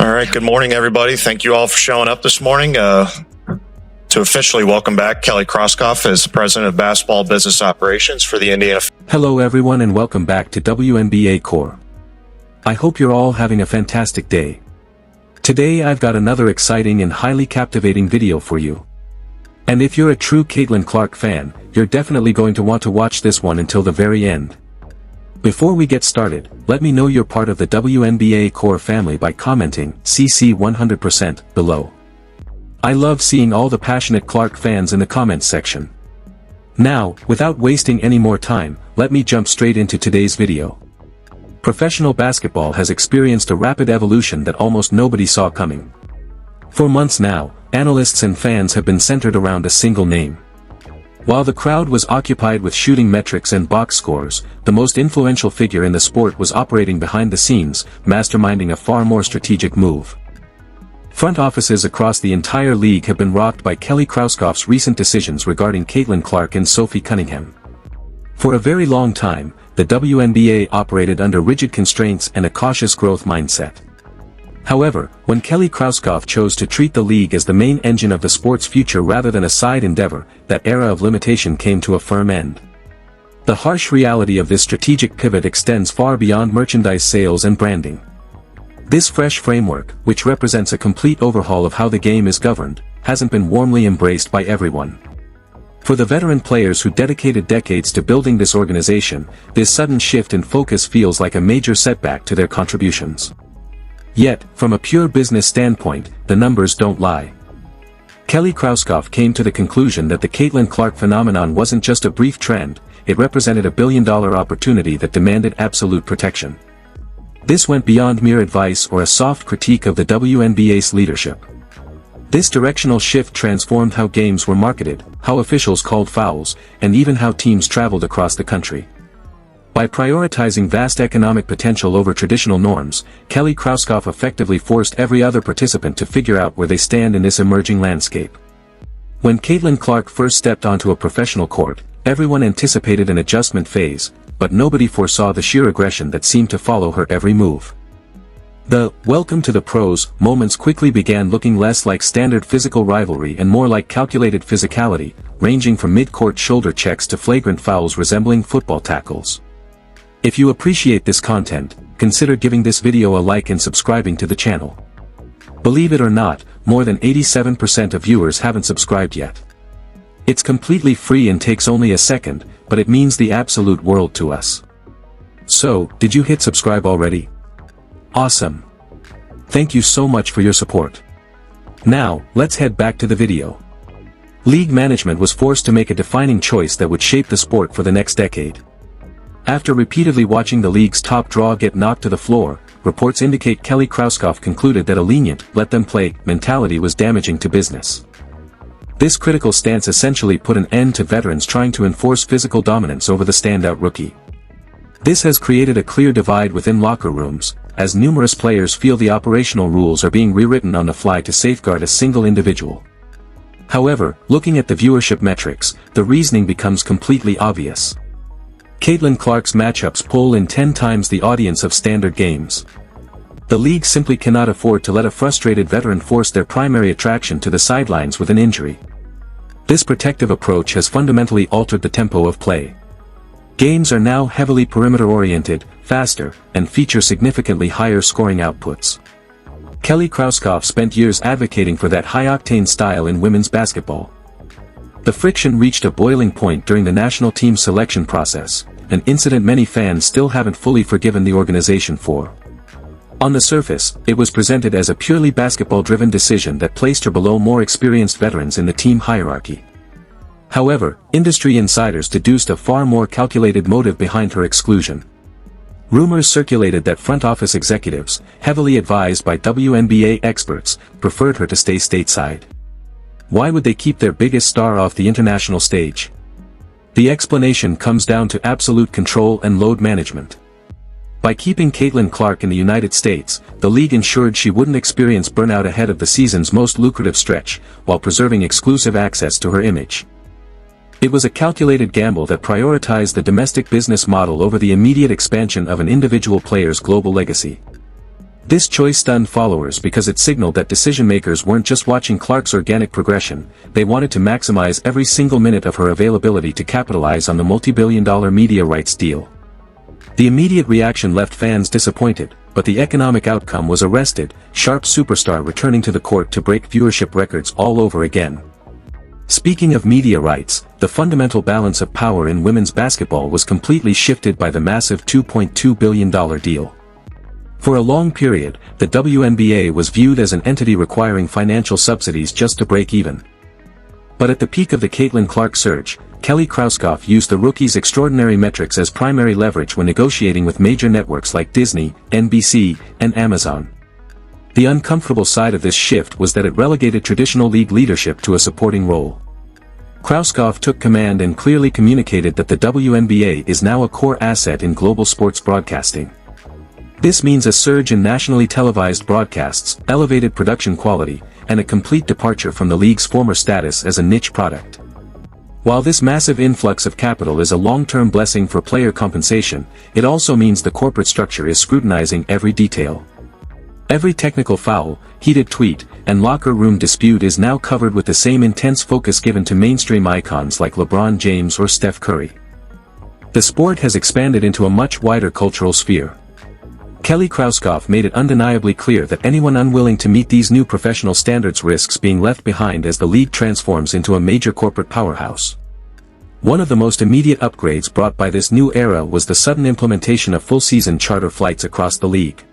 All right, good morning, everybody. Thank you all for showing up this morning to officially welcome back Kelly Krauskopf as the President of Basketball Business Operations for the Indiana. Hello everyone and welcome back to WNBA Core. I hope you're all having a fantastic day. Today I've got another exciting and highly captivating video for you. And if you're a true Caitlin Clark fan, you're definitely going to want to watch this one until the very end. Before we get started, let me know you're part of the WNBA Core family by commenting CC 100% below. I love seeing all the passionate Clark fans in the comments section. Now, without wasting any more time, let me jump straight into today's video. Professional basketball has experienced a rapid evolution that almost nobody saw coming. For months now, analysts and fans have been centered around a single name. While the crowd was occupied with shooting metrics and box scores, the most influential figure in the sport was operating behind the scenes, masterminding a far more strategic move. Front offices across the entire league have been rocked by Kelly Krauskopf's recent decisions regarding Caitlin Clark and Sophie Cunningham. For a very long time, the WNBA operated under rigid constraints and a cautious growth mindset. However, when Kelly Krauskopf chose to treat the league as the main engine of the sport's future rather than a side endeavor, that era of limitation came to a firm end. The harsh reality of this strategic pivot extends far beyond merchandise sales and branding. This fresh framework, which represents a complete overhaul of how the game is governed, hasn't been warmly embraced by everyone. For the veteran players who dedicated decades to building this organization, this sudden shift in focus feels like a major setback to their contributions. Yet, from a pure business standpoint, the numbers don't lie. Kelly Krauskopf came to the conclusion that the Caitlin Clark phenomenon wasn't just a brief trend, it represented a billion-dollar opportunity that demanded absolute protection. This went beyond mere advice or a soft critique of the WNBA's leadership. This directional shift transformed how games were marketed, how officials called fouls, and even how teams traveled across the country. By prioritizing vast economic potential over traditional norms, Kelly Krauskopf effectively forced every other participant to figure out where they stand in this emerging landscape. When Caitlin Clark first stepped onto a professional court, everyone anticipated an adjustment phase, but nobody foresaw the sheer aggression that seemed to follow her every move. The "welcome to the pros" moments quickly began looking less like standard physical rivalry and more like calculated physicality, ranging from mid-court shoulder checks to flagrant fouls resembling football tackles. If you appreciate this content, consider giving this video a like and subscribing to the channel. Believe it or not, more than 87% of viewers haven't subscribed yet. It's completely free and takes only a second, but it means the absolute world to us. So, did you hit subscribe already? Awesome. Thank you so much for your support. Now, let's head back to the video. League management was forced to make a defining choice that would shape the sport for the next decade. After repeatedly watching the league's top draw get knocked to the floor, reports indicate Kelly Krauskopf concluded that a lenient, let-them-play mentality was damaging to business. This critical stance essentially put an end to veterans trying to enforce physical dominance over the standout rookie. This has created a clear divide within locker rooms, as numerous players feel the operational rules are being rewritten on the fly to safeguard a single individual. However, looking at the viewership metrics, the reasoning becomes completely obvious. Caitlin Clark's matchups pull in 10 times the audience of standard games. The league simply cannot afford to let a frustrated veteran force their primary attraction to the sidelines with an injury. This protective approach has fundamentally altered the tempo of play. Games are now heavily perimeter-oriented, faster, and feature significantly higher scoring outputs. Kelly Krauskopf spent years advocating for that high-octane style in women's basketball. The friction reached a boiling point during the national team selection process, an incident many fans still haven't fully forgiven the organization for. On the surface, it was presented as a purely basketball-driven decision that placed her below more experienced veterans in the team hierarchy. However, industry insiders deduced a far more calculated motive behind her exclusion. Rumors circulated that front office executives, heavily advised by WNBA experts, preferred her to stay stateside. Why would they keep their biggest star off the international stage? The explanation comes down to absolute control and load management. By keeping Caitlin Clark in the United States, the league ensured she wouldn't experience burnout ahead of the season's most lucrative stretch, while preserving exclusive access to her image. It was a calculated gamble that prioritized the domestic business model over the immediate expansion of an individual player's global legacy. This choice stunned followers because it signaled that decision-makers weren't just watching Clark's organic progression, they wanted to maximize every single minute of her availability to capitalize on the multi-billion-dollar media rights deal. The immediate reaction left fans disappointed, but the economic outcome was arrested, sharp superstar returning to the court to break viewership records all over again. Speaking of media rights, the fundamental balance of power in women's basketball was completely shifted by the massive $2.2 billion deal. For a long period, the WNBA was viewed as an entity requiring financial subsidies just to break even. But at the peak of the Caitlin Clark surge, Kelly Krauskopf used the rookie's extraordinary metrics as primary leverage when negotiating with major networks like Disney, NBC, and Amazon. The uncomfortable side of this shift was that it relegated traditional league leadership to a supporting role. Krauskopf took command and clearly communicated that the WNBA is now a core asset in global sports broadcasting. This means a surge in nationally televised broadcasts, elevated production quality, and a complete departure from the league's former status as a niche product. While this massive influx of capital is a long-term blessing for player compensation, it also means the corporate structure is scrutinizing every detail. Every technical foul, heated tweet, and locker room dispute is now covered with the same intense focus given to mainstream icons like LeBron James or Steph Curry. The sport has expanded into a much wider cultural sphere. Kelly Krauskopf made it undeniably clear that anyone unwilling to meet these new professional standards risks being left behind as the league transforms into a major corporate powerhouse. One of the most immediate upgrades brought by this new era was the sudden implementation of full-season charter flights across the league.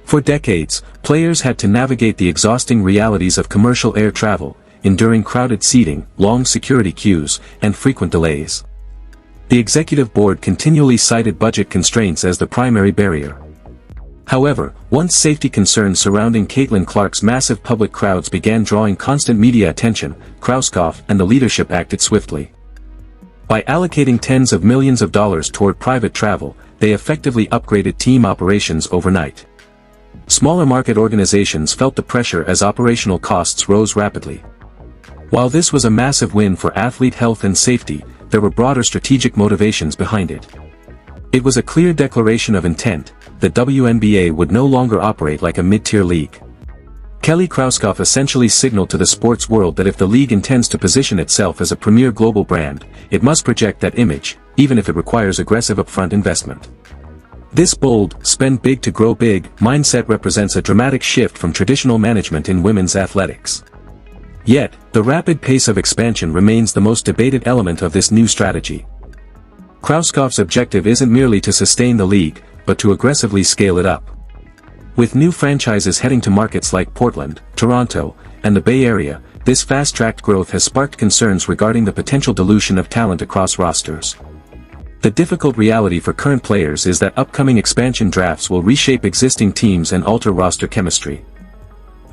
For decades, players had to navigate the exhausting realities of commercial air travel, enduring crowded seating, long security queues, and frequent delays. The executive board continually cited budget constraints as the primary barrier. However, once safety concerns surrounding Caitlin Clark's massive public crowds began drawing constant media attention, Krauskopf and the leadership acted swiftly. By allocating tens of millions of dollars toward private travel, they effectively upgraded team operations overnight. Smaller market organizations felt the pressure as operational costs rose rapidly. While this was a massive win for athlete health and safety, there were broader strategic motivations behind it. It was a clear declaration of intent. The WNBA would no longer operate like a mid-tier league. Kelly Krauskopf essentially signaled to the sports world that if the league intends to position itself as a premier global brand, it must project that image, even if it requires aggressive upfront investment. This bold, spend big to grow big mindset represents a dramatic shift from traditional management in women's athletics. Yet, the rapid pace of expansion remains the most debated element of this new strategy. Krauskopf's objective isn't merely to sustain the league, but to aggressively scale it up. With new franchises heading to markets like Portland, Toronto, and the Bay Area, this fast-tracked growth has sparked concerns regarding the potential dilution of talent across rosters. The difficult reality for current players is that upcoming expansion drafts will reshape existing teams and alter roster chemistry.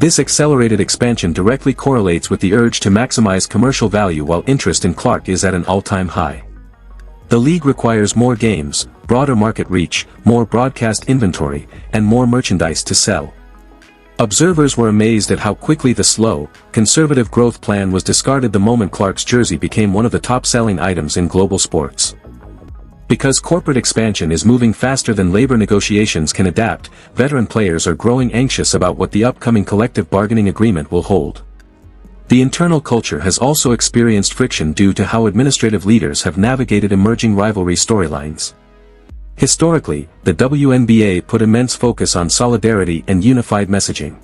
This accelerated expansion directly correlates with the urge to maximize commercial value while interest in Clark is at an all-time high. The league requires more games, broader market reach, more broadcast inventory, and more merchandise to sell. Observers were amazed at how quickly the slow, conservative growth plan was discarded the moment Clark's jersey became one of the top-selling items in global sports. Because corporate expansion is moving faster than labor negotiations can adapt, veteran players are growing anxious about what the upcoming collective bargaining agreement will hold. The internal culture has also experienced friction due to how administrative leaders have navigated emerging rivalry storylines. Historically, the WNBA put immense focus on solidarity and unified messaging.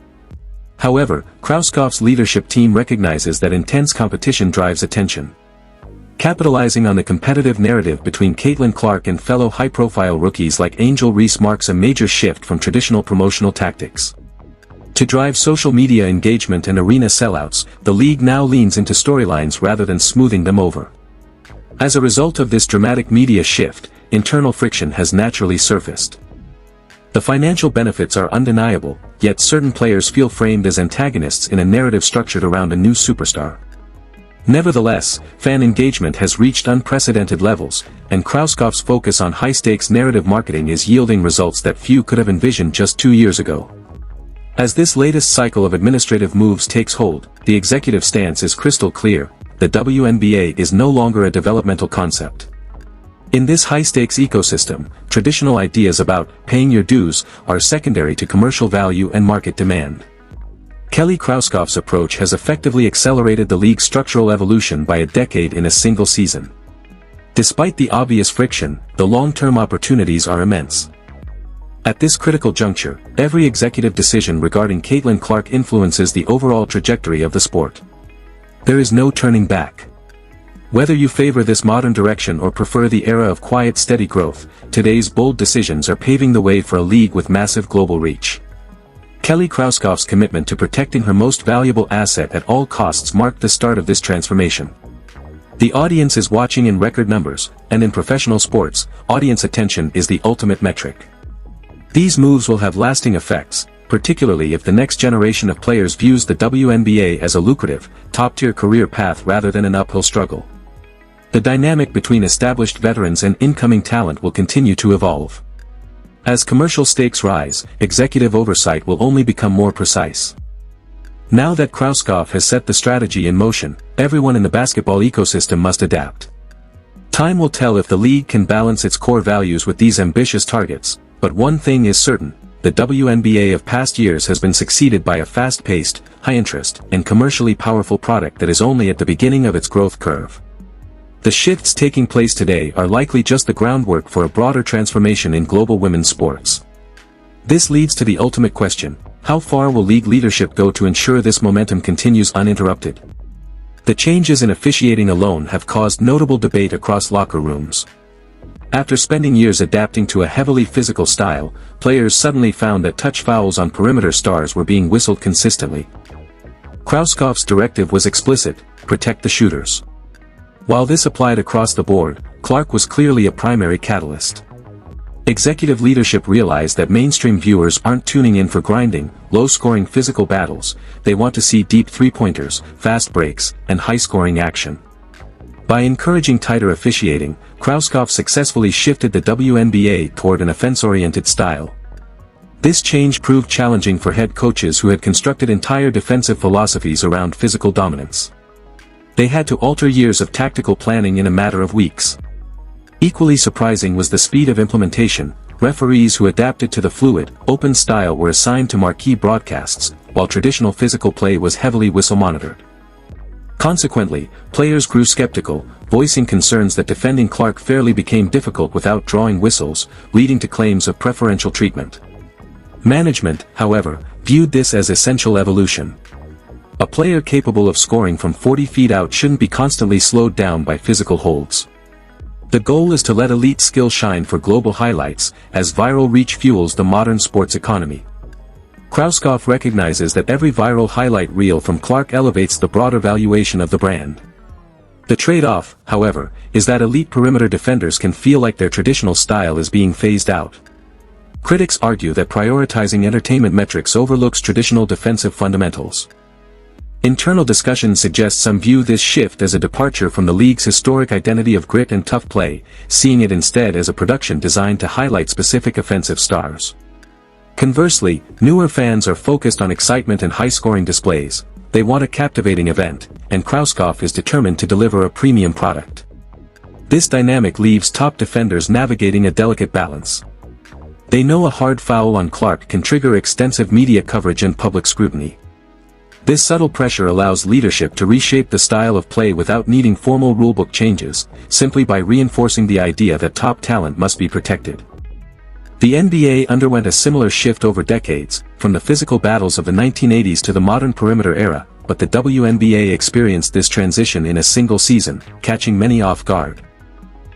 However, Krauskopf's leadership team recognizes that intense competition drives attention. Capitalizing on the competitive narrative between Caitlin Clark and fellow high-profile rookies like Angel Reese marks a major shift from traditional promotional tactics. To drive social media engagement and arena sellouts, the league now leans into storylines rather than smoothing them over. As a result of this dramatic media shift, internal friction has naturally surfaced. The financial benefits are undeniable, yet certain players feel framed as antagonists in a narrative structured around a new superstar. Nevertheless, fan engagement has reached unprecedented levels, and Krauskopf's focus on high-stakes narrative marketing is yielding results that few could have envisioned just 2 years ago. As this latest cycle of administrative moves takes hold, the executive stance is crystal clear: the WNBA is no longer a developmental concept. In this high-stakes ecosystem, traditional ideas about paying your dues are secondary to commercial value and market demand. Kelly Krauskopf's approach has effectively accelerated the league's structural evolution by a decade in a single season. Despite the obvious friction, the long-term opportunities are immense. At this critical juncture, every executive decision regarding Caitlin Clark influences the overall trajectory of the sport. There is no turning back. Whether you favor this modern direction or prefer the era of quiet steady growth, today's bold decisions are paving the way for a league with massive global reach. Kelly Krauskopf's commitment to protecting her most valuable asset at all costs marked the start of this transformation. The audience is watching in record numbers, and in professional sports, audience attention is the ultimate metric. These moves will have lasting effects, particularly if the next generation of players views the WNBA as a lucrative, top-tier career path rather than an uphill struggle. The dynamic between established veterans and incoming talent will continue to evolve. As commercial stakes rise, executive oversight will only become more precise. Now that Krauskopf has set the strategy in motion, everyone in the basketball ecosystem must adapt. Time will tell if the league can balance its core values with these ambitious targets, but one thing is certain: the WNBA of past years has been succeeded by a fast-paced, high-interest, and commercially powerful product that is only at the beginning of its growth curve. The shifts taking place today are likely just the groundwork for a broader transformation in global women's sports. This leads to the ultimate question: how far will league leadership go to ensure this momentum continues uninterrupted? The changes in officiating alone have caused notable debate across locker rooms. After spending years adapting to a heavily physical style, players suddenly found that touch fouls on perimeter stars were being whistled consistently. Krauskopf's directive was explicit: protect the shooters. While this applied across the board, Clark was clearly a primary catalyst. Executive leadership realized that mainstream viewers aren't tuning in for grinding, low-scoring physical battles. They want to see deep three-pointers, fast breaks, and high-scoring action. By encouraging tighter officiating, Krauskopf successfully shifted the WNBA toward an offense-oriented style. This change proved challenging for head coaches who had constructed entire defensive philosophies around physical dominance. They had to alter years of tactical planning in a matter of weeks. Equally surprising was the speed of implementation. Referees who adapted to the fluid, open style were assigned to marquee broadcasts, while traditional physical play was heavily whistle-monitored. Consequently, players grew skeptical, voicing concerns that defending Clark fairly became difficult without drawing whistles, leading to claims of preferential treatment. Management, however, viewed this as essential evolution. A player capable of scoring from 40 feet out shouldn't be constantly slowed down by physical holds. The goal is to let elite skill shine for global highlights, as viral reach fuels the modern sports economy. Krauskopf recognizes that every viral highlight reel from Clark elevates the broader valuation of the brand. The trade-off, however, is that elite perimeter defenders can feel like their traditional style is being phased out. Critics argue that prioritizing entertainment metrics overlooks traditional defensive fundamentals. Internal discussion suggests some view this shift as a departure from the league's historic identity of grit and tough play, seeing it instead as a production designed to highlight specific offensive stars. Conversely, newer fans are focused on excitement and high-scoring displays. They want a captivating event, and Krauskopf is determined to deliver a premium product. This dynamic leaves top defenders navigating a delicate balance. They know a hard foul on Clark can trigger extensive media coverage and public scrutiny. This subtle pressure allows leadership to reshape the style of play without needing formal rulebook changes, simply by reinforcing the idea that top talent must be protected. The NBA underwent a similar shift over decades, from the physical battles of the 1980s to the modern perimeter era, but the WNBA experienced this transition in a single season, catching many off guard.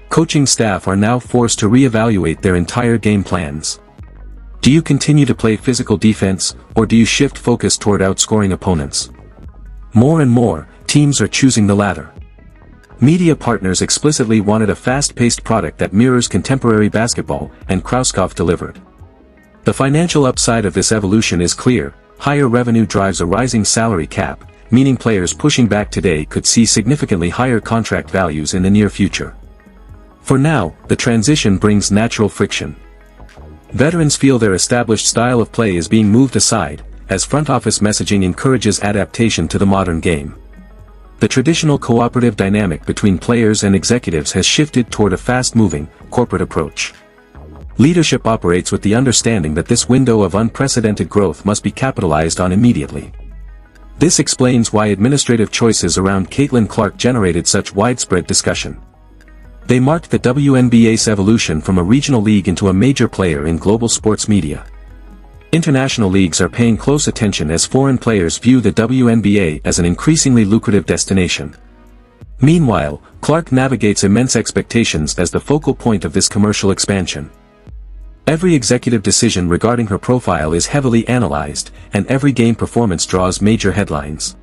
Coaching staff are now forced to reevaluate their entire game plans. Do you continue to play physical defense, or do you shift focus toward outscoring opponents? More and more, teams are choosing the latter. Media partners explicitly wanted a fast-paced product that mirrors contemporary basketball, and Krauskopf delivered. The financial upside of this evolution is clear: higher revenue drives a rising salary cap, meaning players pushing back today could see significantly higher contract values in the near future. For now, the transition brings natural friction. Veterans feel their established style of play is being moved aside, as front office messaging encourages adaptation to the modern game. The traditional cooperative dynamic between players and executives has shifted toward a fast-moving, corporate approach. Leadership operates with the understanding that this window of unprecedented growth must be capitalized on immediately. This explains why administrative choices around Caitlin Clark generated such widespread discussion. They marked the WNBA's evolution from a regional league into a major player in global sports media. International leagues are paying close attention as foreign players view the WNBA as an increasingly lucrative destination. Meanwhile, Clark navigates immense expectations as the focal point of this commercial expansion. Every executive decision regarding her profile is heavily analyzed, and every game performance draws major headlines.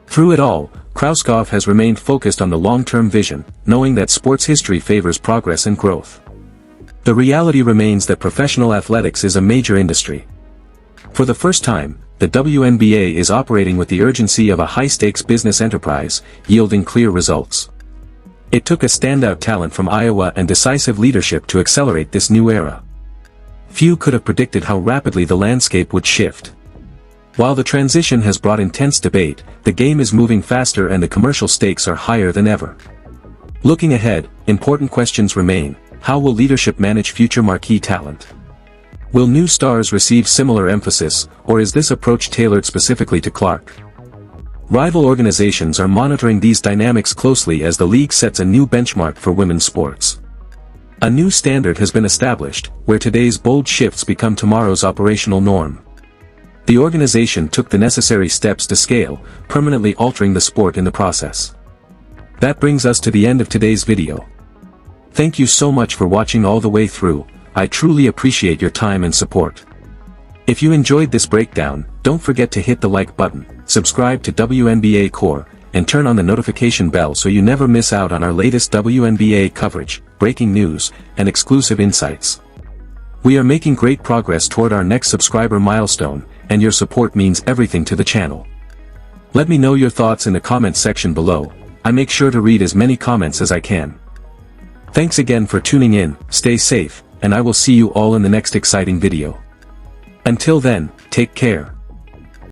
Through it all, Krauskopf has remained focused on the long-term vision, knowing that sports history favors progress and growth. The reality remains that professional athletics is a major industry. For the first time, the WNBA is operating with the urgency of a high-stakes business enterprise, yielding clear results. It took a standout talent from Iowa and decisive leadership to accelerate this new era. Few could have predicted how rapidly the landscape would shift. While the transition has brought intense debate, the game is moving faster and the commercial stakes are higher than ever. Looking ahead, important questions remain. How will leadership manage future marquee talent? Will new stars receive similar emphasis, or is this approach tailored specifically to Clark? Rival organizations are monitoring these dynamics closely as the league sets a new benchmark for women's sports. A new standard has been established, where today's bold shifts become tomorrow's operational norm. The organization took the necessary steps to scale, permanently altering the sport in the process. That brings us to the end of today's video. Thank you so much for watching all the way through. I truly appreciate your time and support. If you enjoyed this breakdown, don't forget to hit the like button, subscribe to WNBA Core, and turn on the notification bell so you never miss out on our latest WNBA coverage, breaking news, and exclusive insights. We are making great progress toward our next subscriber milestone, and your support means everything to the channel. Let me know your thoughts in the comments section below. I make sure to read as many comments as I can. Thanks again for tuning in, stay safe, and I will see you all in the next exciting video. Until then, take care.